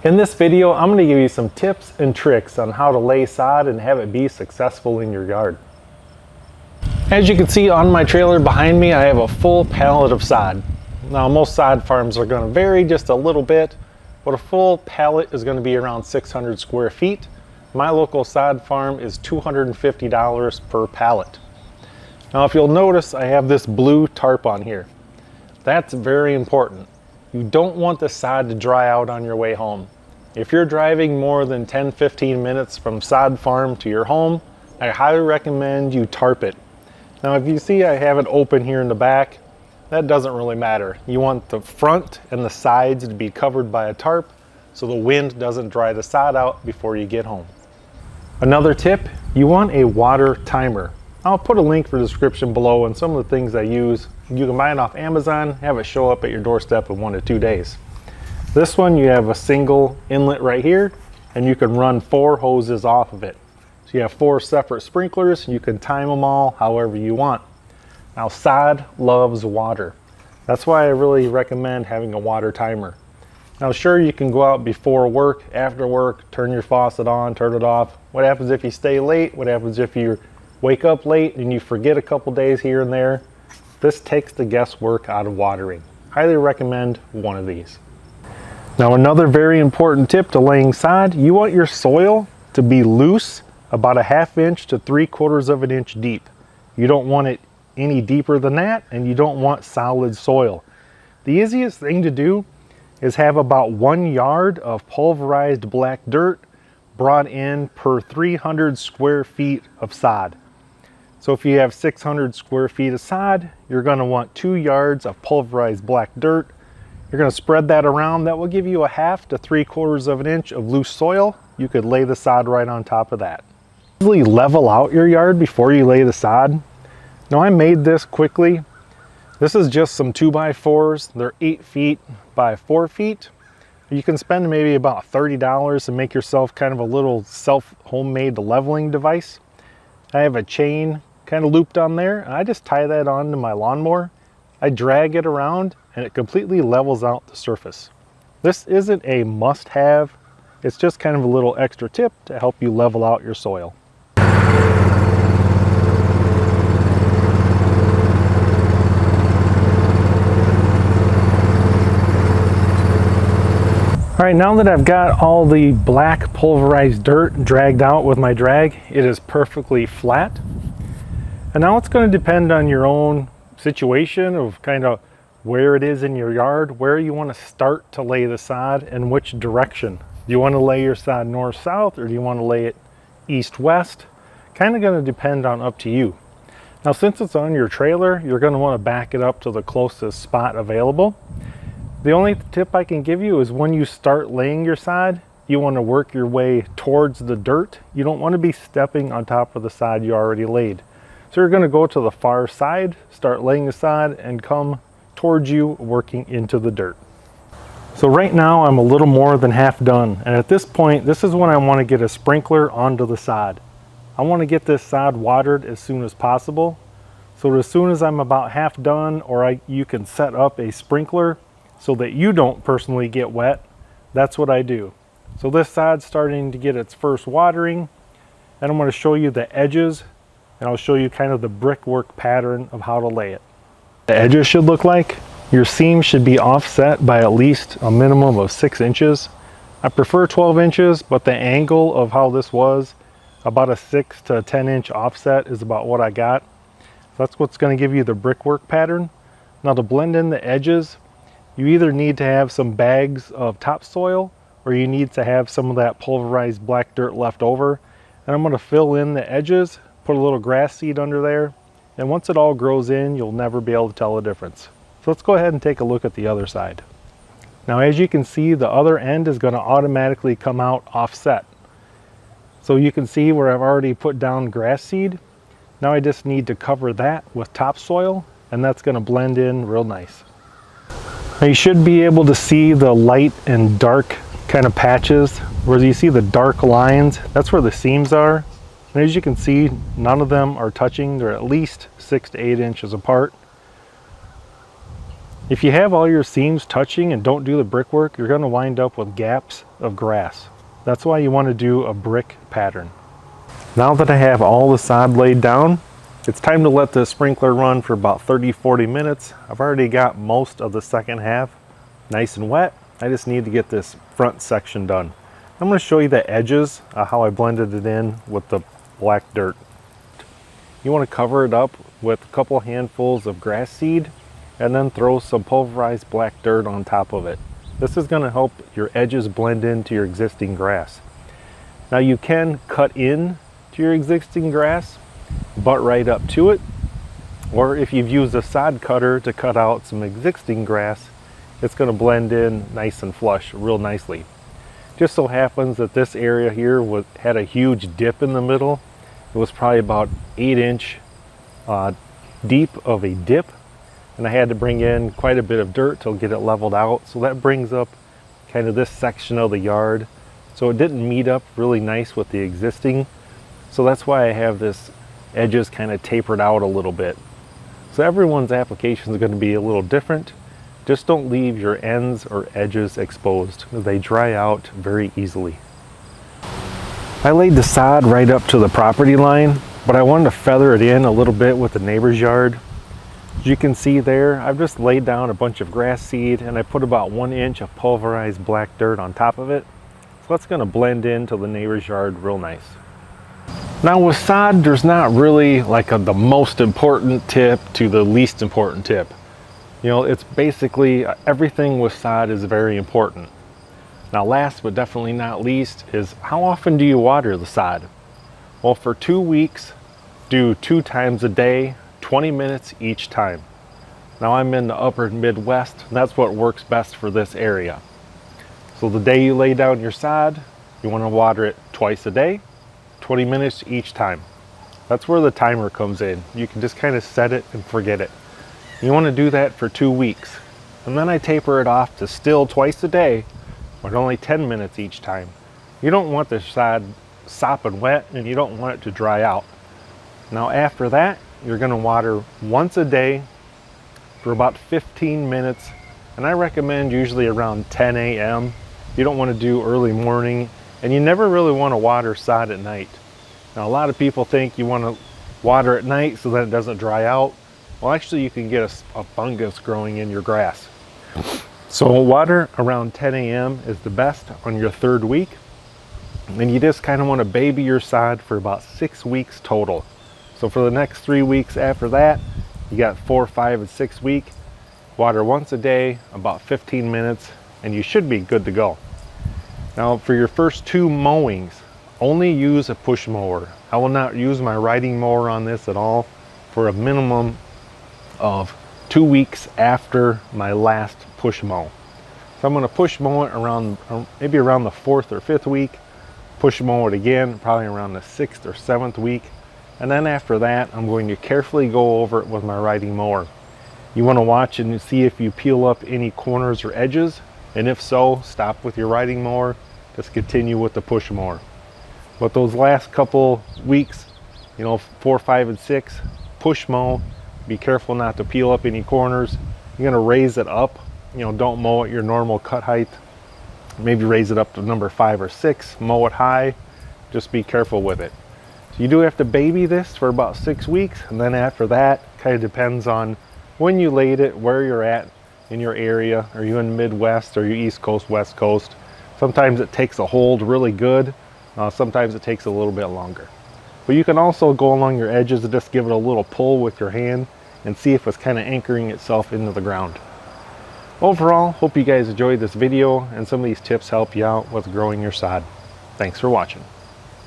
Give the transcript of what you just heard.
In this video, I'm going to give you some tips and tricks on how to lay sod and have it be successful in your yard. As you can see on my trailer behind me, I have a full pallet of sod. Now most sod farms are going to vary just a little bit, but a full pallet is going to be around 600 square feet. My local sod farm is $250 per pallet. Now if you'll notice, I have this blue tarp on here. That's very important. You don't want the sod to dry out on your way home. If you're driving more than 10-15 minutes from sod farm to your home, I highly recommend you tarp it. Now if you see I have it open here in the back, that doesn't really matter. You want the front and the sides to be covered by a tarp so the wind doesn't dry the sod out before you get home. Another tip, you want a water timer. I'll put a link for the description below and some of the things I use. You can buy it off Amazon, have it show up at your doorstep in 1 to 2 days. This one, you have a single inlet right here, and you can run 4 hoses off of it. So you have 4 separate sprinklers. You can time them all however you want. Now sod loves water. That's why I really recommend having a water timer. Now sure, you can go out before work, after work, turn your faucet on, turn it off. What happens if you stay late? What happens if you wake up late and you forget a couple days here and there? This takes the guesswork out of watering. Highly recommend one of these. Now another very important tip to laying sod, you want your soil to be loose, about 1/2 inch to 3/4 of an inch deep. You don't want it any deeper than that, and you don't want solid soil. The easiest thing to do is have about 1 yard of pulverized black dirt brought in per 300 square feet of sod. So if you have 600 square feet of sod, you're going to want 2 yards of pulverized black dirt. You're going to spread that around. That will give you 1/2 to 3/4 of an inch of loose soil. You could lay the sod right on top of that. Easily level out your yard before you lay the sod. Now I made this quickly. This is just some 2x4s. They're 8 feet by 4 feet. You can spend maybe about $30 and make yourself kind of a little homemade leveling device. I have a chain kind of looped on there, and I just tie that onto my lawnmower. I drag it around and it completely levels out the surface. This isn't a must-have, it's just kind of a little extra tip to help you level out your soil. All right, now that I've got all the black pulverized dirt dragged out with my drag, it is perfectly flat. And now it's going to depend on your own situation of kind of where it is in your yard, where you want to start to lay the sod and which direction. Do you want to lay your sod north-south, or do you want to lay it east-west? Kind of going to depend on up to you. Now since it's on your trailer, you're going to want to back it up to the closest spot available. The only tip I can give you is when you start laying your sod, you want to work your way towards the dirt. You don't want to be stepping on top of the sod you already laid. So you're going to go to the far side, start laying the sod, and come towards you working into the dirt. So right now I'm a little more than half done, and at this point, this is when I want to get a sprinkler onto the sod. I want to get this sod watered as soon as possible. So as soon as I'm about half done, or you can set up a sprinkler so that you don't personally get wet, that's what I do. So this sod's starting to get its first watering, and I'm going to show you the edges, and I'll show you kind of the brickwork pattern of how to lay it. The edges should look like, your seam should be offset by at least a minimum of 6 inches. I prefer 12 inches, but the angle of how this was, about a 6 to 10 inch offset is about what I got. So that's what's going to give you the brickwork pattern. Now to blend in the edges, you either need to have some bags of topsoil, or you need to have some of that pulverized black dirt left over. And I'm going to fill in the edges, put a little grass seed under there, and once it all grows in, you'll never be able to tell the difference. So let's go ahead and take a look at the other side. Now as you can see, the other end is going to automatically come out offset. So you can see where I've already put down grass seed. Now I just need to cover that with topsoil, and that's going to blend in real nice. Now you should be able to see the light and dark kind of patches. Where you see the dark lines, that's where the seams are. And as you can see, none of them are touching. They're at least 6 to 8 inches apart. If you have all your seams touching and don't do the brickwork, you're going to wind up with gaps of grass. That's why you want to do a brick pattern. Now that I have all the sod laid down, it's time to let the sprinkler run for about 30-40 minutes. I've already got most of the second half nice and wet. I just need to get this front section done. I'm going to show you the edges, how I blended it in with the black dirt. You want to cover it up with a couple handfuls of grass seed and then throw some pulverized black dirt on top of it. This is going to help your edges blend into your existing grass. Now you can cut in to your existing grass, butt right up to it, or if you've used a sod cutter to cut out some existing grass, it's going to blend in nice and flush real nicely. Just so happens that this area here had a huge dip in the middle. It was probably about 8-inch deep of a dip, and I had to bring in quite a bit of dirt to get it leveled out. So that brings up kind of this section of the yard. So it didn't meet up really nice with the existing. So that's why I have this edges kind of tapered out a little bit. So everyone's application is going to be a little different. Just don't leave your ends or edges exposed. They dry out very easily. I laid the sod right up to the property line, but I wanted to feather it in a little bit with the neighbor's yard. As you can see there, I've just laid down a bunch of grass seed and I put about 1 inch of pulverized black dirt on top of it. So that's going to blend into the neighbor's yard real nice. Now with sod, there's not really like the most important tip to the least important tip. You know, it's basically everything with sod is very important. Now last but definitely not least is how often do you water the sod? Well, for 2 weeks, do 2 times a day, 20 minutes each time. Now I'm in the upper Midwest, and that's what works best for this area. So the day you lay down your sod, you want to water it twice a day, 20 minutes each time. That's where the timer comes in. You can just kind of set it and forget it. You want to do that for 2 weeks. And then I taper it off to still twice a day, but only 10 minutes each time. You don't want the sod sopping wet and you don't want it to dry out. Now after that, you're going to water once a day for about 15 minutes. And I recommend usually around 10 a.m. You don't want to do early morning, and you never really want to water sod at night. Now a lot of people think you want to water at night so that it doesn't dry out. Well, actually you can get a fungus growing in your grass. So water around 10 a.m. is the best on your 3rd week. And you just kind of want to baby your sod for about 6 weeks total. So for the next 3 weeks after that, you got 4, 5, and 6 week. Water once a day, about 15 minutes, and you should be good to go. Now for your first 2 mowings, only use a push mower. I will not use my riding mower on this at all for a minimum of 2 weeks after my last push mow. So I'm going to push mow it around maybe around the 4th or 5th week, push mow it again probably around the 6th or 7th week, and then after that I'm going to carefully go over it with my riding mower. You want to watch and see if you peel up any corners or edges, and if so, stop with your riding mower, just continue with the push mower. But those last couple weeks, you know, 4, 5, and 6, push mow. Be careful not to peel up any corners. You're going to raise it up. You know, don't mow at your normal cut height. Maybe raise it up to number 5 or 6. Mow it high. Just be careful with it. So you do have to baby this for about 6 weeks, and then after that, kind of depends on when you laid it, where you're at in your area. Are you in the Midwest? Are you East Coast, West Coast? Sometimes it takes a hold really good. Sometimes it takes a little bit longer. But you can also go along your edges and just give it a little pull with your hand and see if it's kind of anchoring itself into the ground. Overall, hope you guys enjoyed this video and some of these tips help you out with growing your sod. Thanks for watching.